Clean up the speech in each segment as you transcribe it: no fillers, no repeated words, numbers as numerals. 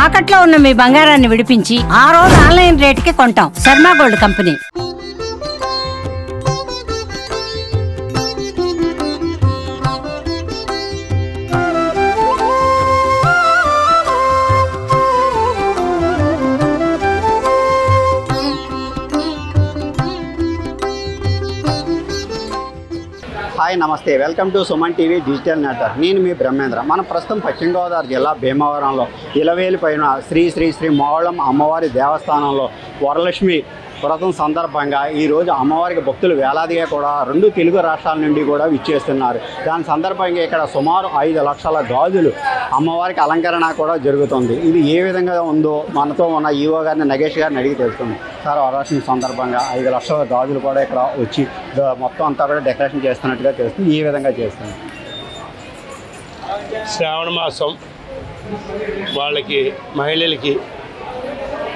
తాకట్లో ఉన్న మీ బంగారాన్ని విడిపించి ఆ రోజు ఆన్లైన్ రేటుకి కొంటాం. Sharma gold company. హాయ్ నమస్తే, welcome to Suman TV digital network. నేను మీ బ్రహ్మేంద్ర. మనం ప్రస్తుతం పశ్చిమ గోదావరి జిల్లా భీమవరంలో ఇలవేలు పైన శ్రీ శ్రీ శ్రీ మోళ్ళం అమ్మవారి దేవస్థానంలో వరలక్ష్మి వ్రతం సందర్భంగా ఈరోజు అమ్మవారికి భక్తులు వేలాదిగా కూడా 2 తెలుగు రాష్ట్రాల నుండి కూడా విచ్చేస్తున్నారు. దాని సందర్భంగా ఇక్కడ సుమారు 5 లక్షల గాజులు అమ్మవారికి అలంకరణ కూడా జరుగుతుంది. ఇది ఏ విధంగా ఉందో మనతో ఉన్న ఈవో గారిని నగేష్ గారిని అడిగి తెలుస్తుంది. సార్, వరలక్ష్మి సందర్భంగా 5 లక్షల గాజులు కూడా ఇక్కడ వచ్చి మొత్తం అంతా కూడా డెకరేషన్ చేస్తున్నట్టుగా తెలుస్తుంది. ఏ విధంగా చేస్తుంది? శ్రావణ మాసం వాళ్ళకి మహిళలకి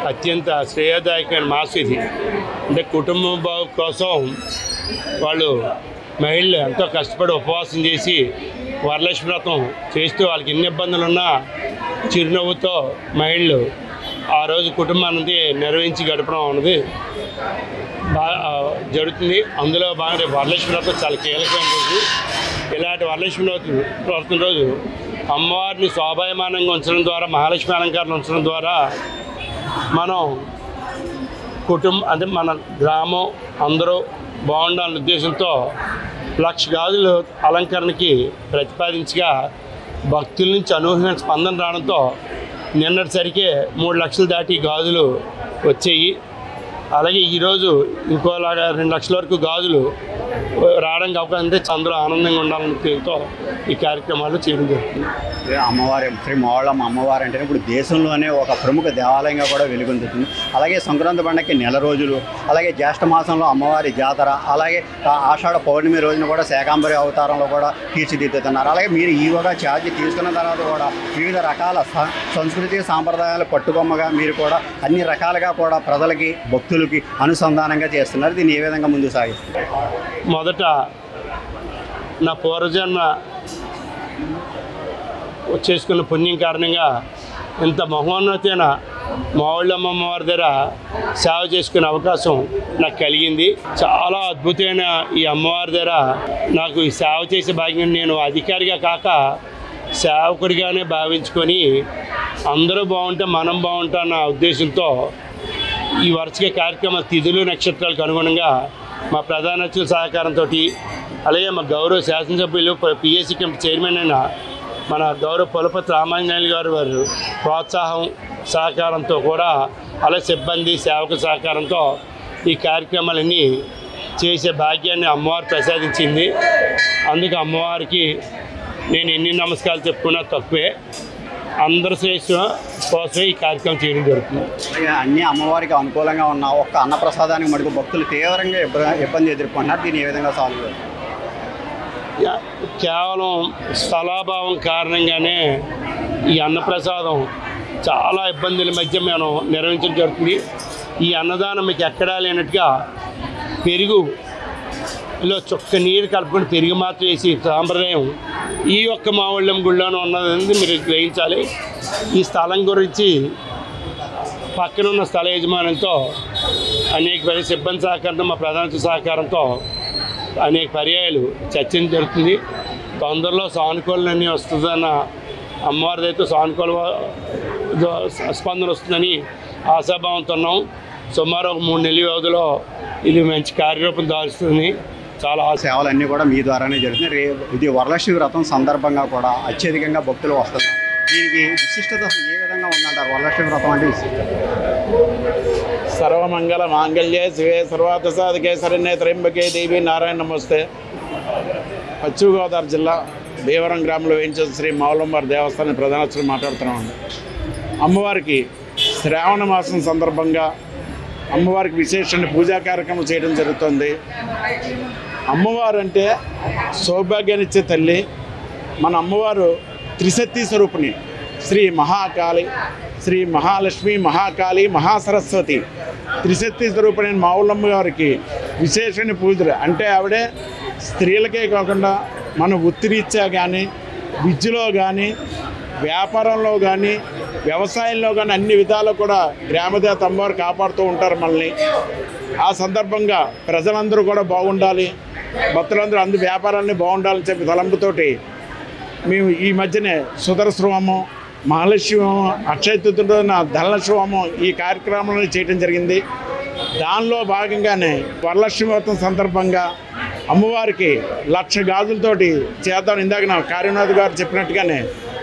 అత్యంత శ్రేయోదాయకమైన మాసం ఇది. అంటే కుటుంబం కోసం వాళ్ళు మహిళలు ఎంతో కష్టపడి ఉపవాసం చేసి వరలక్ష్మి వ్రతం చేస్తూ వాళ్ళకి ఎన్ని ఇబ్బందులు ఉన్నా చిరునవ్వుతో మహిళలు ఆ రోజు కుటుంబాన్ని నిర్వహించి గడపడం అన్నది జరుగుతుంది. అందులో బాగా వరలక్ష్మి వ్రతం చాలా కీలకమైన రోజు. ఇలాంటి వరలక్ష్మి వ్రతం రోజు అమ్మవారిని శోభాయమానంగా ఉంచడం ద్వారా, మహాలక్ష్మి అలంకారం ఉంచడం ద్వారా మనం అంటే మన గ్రామం అందరూ బాగుండాలనే ఉద్దేశంతో 1,00,000 గాజులు అలంకరణకి ప్రతిపాదించగా భక్తుల నుంచి అనూహ్యమైన స్పందన రావడంతో నిన్నటిసరికే 3 లక్షలు దాటి గాజులు వచ్చాయి. అలాగే ఈరోజు ఇంకోలాగా 2 లక్షల వరకు గాజులు రావడానికి అవకాశం ఉంటే అందరూ ఆనందంగా ఉండాలనే పేరుతో ఈ కార్యక్రమాలు చేయడం జరుగుతుంది. అమ్మవారి శ్రీ మోళ్ళం అమ్మవారి అంటే ఇప్పుడు దేశంలోనే ఒక ప్రముఖ దేవాలయంగా కూడా వెలుగొందుతుంది. అలాగే సంక్రాంతి పండగకి 1 రోజులు, అలాగే జ్యేష్ఠ మాసంలో అమ్మవారి జాతర, అలాగే ఆషాఢ పౌర్ణమి రోజున కూడా శాకాంబరి అవతారంలో కూడా తీర్చిదిద్దుతున్నారు. అలాగే మీరు ఈవోగా ఛార్జ్ తీసుకున్న తర్వాత కూడా వివిధ రకాల సంస్కృతి సాంప్రదాయాలు పట్టుకొమ్మగా మీరు కూడా అన్ని రకాలుగా కూడా ప్రజలకి భక్తులకి అనుసంధానంగా చేస్తున్నారు. దీన్ని ఏ విధంగా ముందు సాగిస్తారు? మొదట నా పూర్వజన్మ చేసుకున్న పుణ్యం కారణంగా ఇంత మహోన్నతమైన మోళ్ళమ్మ వారి దగ్గర సేవ చేసుకునే అవకాశం నాకు కలిగింది. చాలా అద్భుతమైన ఈ అమ్మవారి దగ్గర నాకు ఈ సేవ చేసే భాగ్యం నేను అధికారిగా కాక సేవకుడిగానే భావించుకొని అందరూ బాగుంటే మనం బాగుంటాం అన్న ఉద్దేశంతో ఈ వరుసగా కార్యక్రమ తిథులు నక్షత్రాలకు అనుగుణంగా మా ప్రధాన అతిథుల సహకారంతో, అలాగే మా గౌరవ శాసనసభ్యులు పిఎస్సి కమిటీ చైర్మన్ అయిన మన గౌరవ పులపతి రామాంజనేయులు గారు వారు ప్రోత్సాహం సహకారంతో కూడా, అలాగే సిబ్బంది సేవకుల సహకారంతో ఈ కార్యక్రమాలన్నీ చేసే భాగ్యాన్ని అమ్మవారు ప్రసాదించింది. అందుకు అమ్మవారికి నేను ఎన్ని నమస్కారాలు చెప్పుకున్నా తక్కువే. అందరూ శ్రేష్ఠ కోసమే ఈ కార్యక్రమం చేయడం జరుగుతుంది. అన్ని అమ్మవారికి అనుకూలంగా ఉన్న ఒక్క అన్నప్రసాదానికి మటుకు భక్తులు తీవ్రంగా ఇబ్బంది ఎదుర్కొంటున్నారు. దీన్ని ఏ విధంగా సాల్వ్ చేస్తారు? కేవలం స్థలాభావం కారణంగానే ఈ అన్నప్రసాదం చాలా ఇబ్బందుల మధ్య మేము నిర్వహించడం జరుగుతుంది. ఈ అన్నదానం మీకు ఎక్కడా లేనట్టుగా పెరుగులో చుక్క నీరు కలుపుకొని పెరుగు మాత్రం వేసి సాంప్రదాయం ఈ ఒక్క మావళ్ళం గుళ్ళోనే ఉన్నది మీరు గ్రహించాలి. ఈ స్థలం గురించి పక్కనున్న స్థల యజమానులతో అనేక సిబ్బంది సహకారంతో, మా ప్రధాన సహకారంతో అనేక పర్యాయాలు చర్చలు జరుగుతుంది. తొందరలో సానుకూలన్నీ వస్తుందన్న అమ్మవారిదైతే సానుకూల స్పందన వస్తుందని ఆశాభావంతో ఉన్నాం. సుమారు 3 నెలల వ్యవధిలో ఇది మంచి కార్యరూపం దాల్చుతుంది. చాలా సేవలన్నీ కూడా మీ ద్వారానే జరుగుతుంది. ఇది వరలక్ష్మి వ్రతం సందర్భంగా కూడా అత్యధికంగా భక్తులు వస్తున్నారు. దీనికి విశిష్టత ఏ విధంగా ఉందంటారు? వరలక్ష్మి వ్రతం అంటే సర్వమంగళ మాంగళ్యే శివే సర్వార్థ సాధకే శరణ్యే త్రయంబకే దేవి నారాయణ నమస్తే. పశ్చిమ గోదావరి జిల్లా భీమవరం గ్రామంలో వేయించిన శ్రీ మౌలమ్మవారి దేవస్థానం ప్రధానోత్సవం మాట్లాడుతున్నామండి. అమ్మవారికి శ్రావణ మాసం సందర్భంగా అమ్మవారికి విశేషమైన పూజా కార్యక్రమం చేయడం జరుగుతుంది. అమ్మవారు అంటే సౌభాగ్యాన్నిచ్చే తల్లి. మన అమ్మవారు త్రిశక్తి స్వరూపిణి. శ్రీ మహాకాళి, శ్రీ మహాలక్ష్మి, మహాకాళి, మహాసరస్వతి త్రిశక్తి స్వరూపిణి మౌలమ్మ గారికి విశేషమైన పూజలు. అంటే ఆవిడే స్త్రీలకే కాకుండా మన వృత్తిరీత్యా కానీ, విద్యలో కానీ, వ్యాపారంలో కానీ వ్యవసాయంలో కానీ అన్ని విధాలు కూడా గ్రామదేవత అమ్మవారు కాపాడుతూ ఉంటారు మనల్ని. ఆ సందర్భంగా ప్రజలందరూ కూడా బాగుండాలి, భక్తులందరూ అందు వ్యాపారాన్ని బాగుండాలని చెప్పి తలంపుతోటి మేము ఈ మధ్యనే సుదర్శన హోమం, మహాలక్ష్మి హోమం, అక్షయ తృతీయ ధనలక్ష్మి హోమం ఈ కార్యక్రమాలను చేయడం జరిగింది. దానిలో భాగంగానే వరలక్ష్మి వ్రతం సందర్భంగా అమ్మవారికి 1,00,000 గాజులతోటి చేద్దాం. ఇందాక నా కార్యనాథ్ గారు చెప్పినట్టుగానే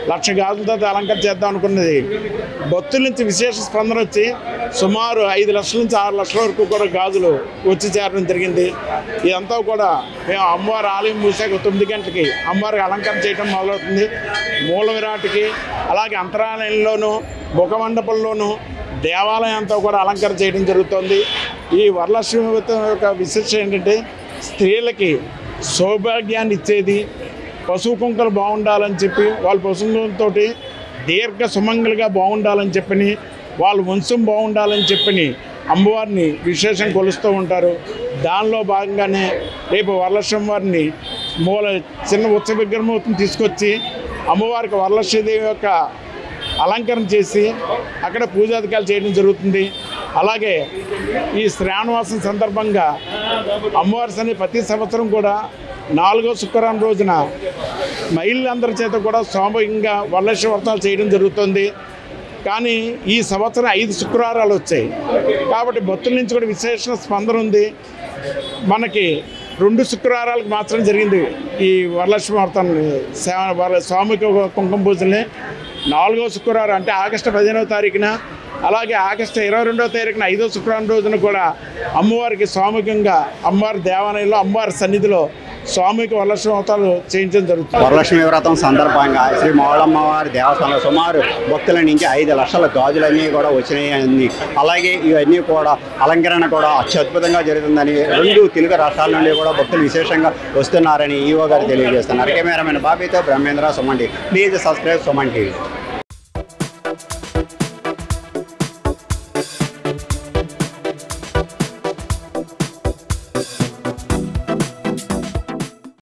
1,00,000 గాజులతో అలంకరణ చేద్దాం అనుకున్నది. భక్తుల నుంచి విశేష స్పందన వచ్చి సుమారు 5 లక్షల నుంచి 6 లక్షల వరకు కూడా గాజులు వచ్చి చేరడం జరిగింది. ఇదంతా కూడా మేము అమ్మవారి ఆలయం మూసాక 9 గంటలకి అమ్మవారికి అలంకరణ చేయడం మొదలవుతుంది. మూల విరాట్కి అలాగే అంతరాలయంలోనూ ముఖమండపంలోనూ దేవాలయం అంతా కూడా అలంకరణ చేయడం జరుగుతుంది. ఈ వరలక్ష్మి వ్రతం యొక్క విశేషం ఏంటంటే స్త్రీలకి సౌభాగ్యాన్ని ఇచ్చేది, పశువు కుంకలు బాగుండాలని చెప్పి వాళ్ళ పశువులతో దీర్ఘ సుమంగలుగా బాగుండాలని చెప్పని వాళ్ళ వంశం బాగుండాలని చెప్పని అమ్మవారిని విశేషం కొలుస్తూ ఉంటారు. దానిలో భాగంగానే రేపు వరలక్ష్మి వారిని చిన్న ఉత్సవ విగ్రహం తీసుకొచ్చి అమ్మవారికి వరలక్ష్మీదేవి యొక్క అలంకరణ చేసి అక్కడ పూజాధికారులు చేయడం జరుగుతుంది. అలాగే ఈ శ్రావణమాసం సందర్భంగా అమ్మవారి సన్ని ప్రతి సంవత్సరం కూడా 4వ శుక్రవారం రోజున మహిళలందరి చేత కూడా సామూహికంగా వరలక్ష్మి వ్రతాలు చేయడం జరుగుతుంది. కానీ ఈ సంవత్సరం 5 శుక్రవారాలు వచ్చాయి కాబట్టి భక్తుల నుంచి కూడా విశేష స్పందన ఉంది. మనకి 2 శుక్రవారాలకు మాత్రం జరిగింది ఈ వరలక్ష్మి వ్రతాన్ని సామూహిక కుంకుమ పూజల్ని. 4వ శుక్రవారం అంటే ఆగస్టు 15వ తారీఖున అలాగే ఆగస్టు 22వ తారీఖున 5వ శుక్రవారం రోజున కూడా అమ్మవారికి సామూహికంగా అమ్మవారి దేవాలయంలో అమ్మవారి సన్నిధిలో సామూహిక వరలక్ష్మి వ్రతాలు చేయించడం జరుగుతుంది. వరలక్ష్మి వ్రతం సందర్భంగా శ్రీ మౌళమ్మవారి దేవస్థానంలో సుమారు భక్తుల నుంచి 5 లక్షల గాజులన్నీ కూడా వచ్చినాయని, అలాగే ఇవన్నీ కూడా అలంకరణ కూడా అత్యద్భుతంగా జరుగుతుందని 2 తెలుగు రాష్ట్రాల నుండి కూడా భక్తులు విశేషంగా వస్తున్నారని ఈవో గారు తెలియజేస్తున్నారు. కెమెరామెన్ బాబీతో Brahmendra, Suman TV. Please subscribe Suman TV.